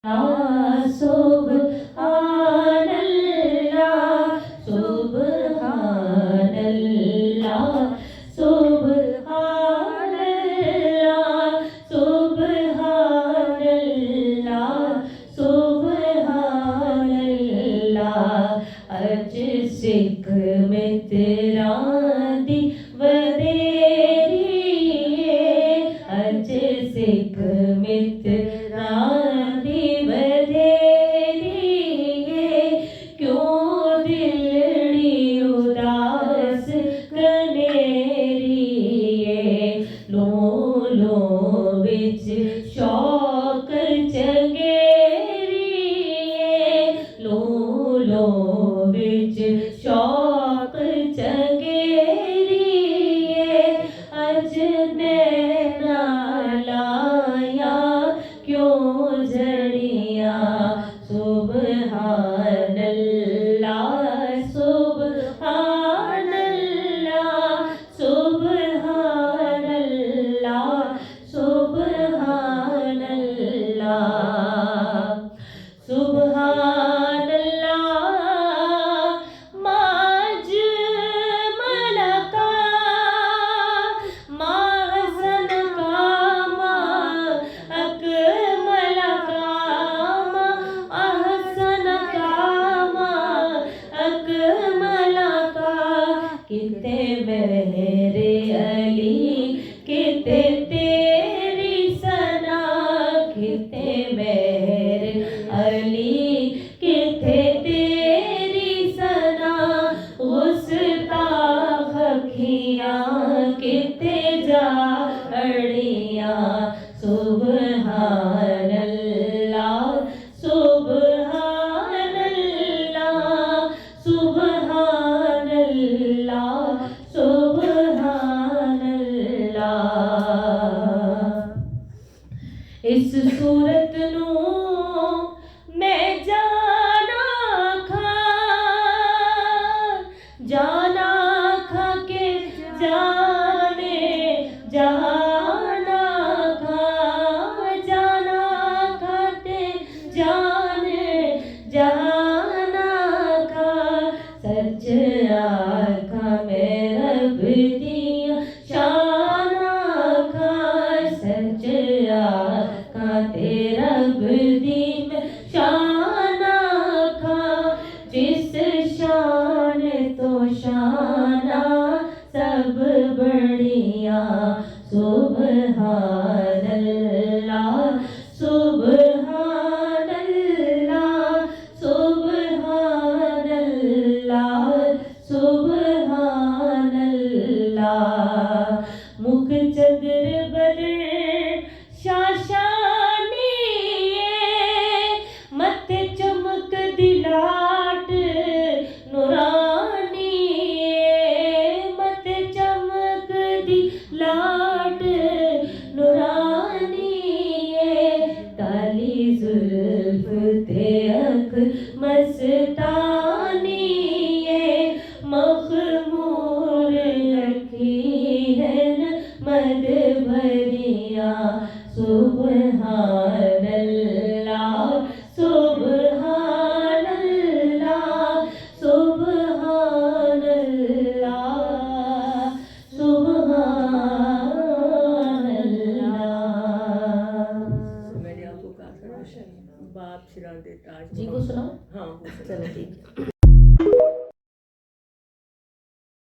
सुब्हानल्लाह सुब्हानल्लाह सुब्हानल्लाह सुब्हानल्लाह सुब्हानल्लाह अज सिख मित्रां दी वधेरी अज सिख मित्रां दी वधेरी क्यों दिलड़ी उदास कनेरी लो लो विच शौक चंगेरी लो लो विच शौक चंगेरी अज नैना लाया क्यों जड़िया सुब्हानल्लाह सुब्हानल्लाह सुब्हानल्लाह सुब्हानल्लाह सुब्हानल्लाह माज मलका माहसन का मा अकमल का मा अहसन का मा अकमल का किते मेरे अली किते तेरी सना किते मेरे अली किते तेरी सना गुस्ताख अखियां किते जा अड़ियां सुब्हानल्लाह सुब्हानल्लाह सुब्हानल्लाह सुब्हानल्लाह इस सूरत नू मैं जाना खा के जाने जाना खाते जाने जाना खा सच आखा मैं रब दिया शाना खा सच आखा तेरा रब दी मैं शाना खा जिस शान तो शाना सब बढ़िया सुब्हानल्लाह सुब्हानल्लाह सुब्हानल्लाह सुब्हानल्लाह मुख चंद्र बदर शाशानी मथे चमक दिलाट नूरानी मथे चमक दिलाट नूरानी काली जुल्फ ते अख मस्तानी मखमूर रखी है मद भरिया सुब्हानल्लाह सुब्हानल्लाह सुब्हानल्लाह सुब्हानल्लाह। मैंने आपको कहा था बाप सिरांदे ताज जी को सुनाओ। हाँ चलो ठीक है।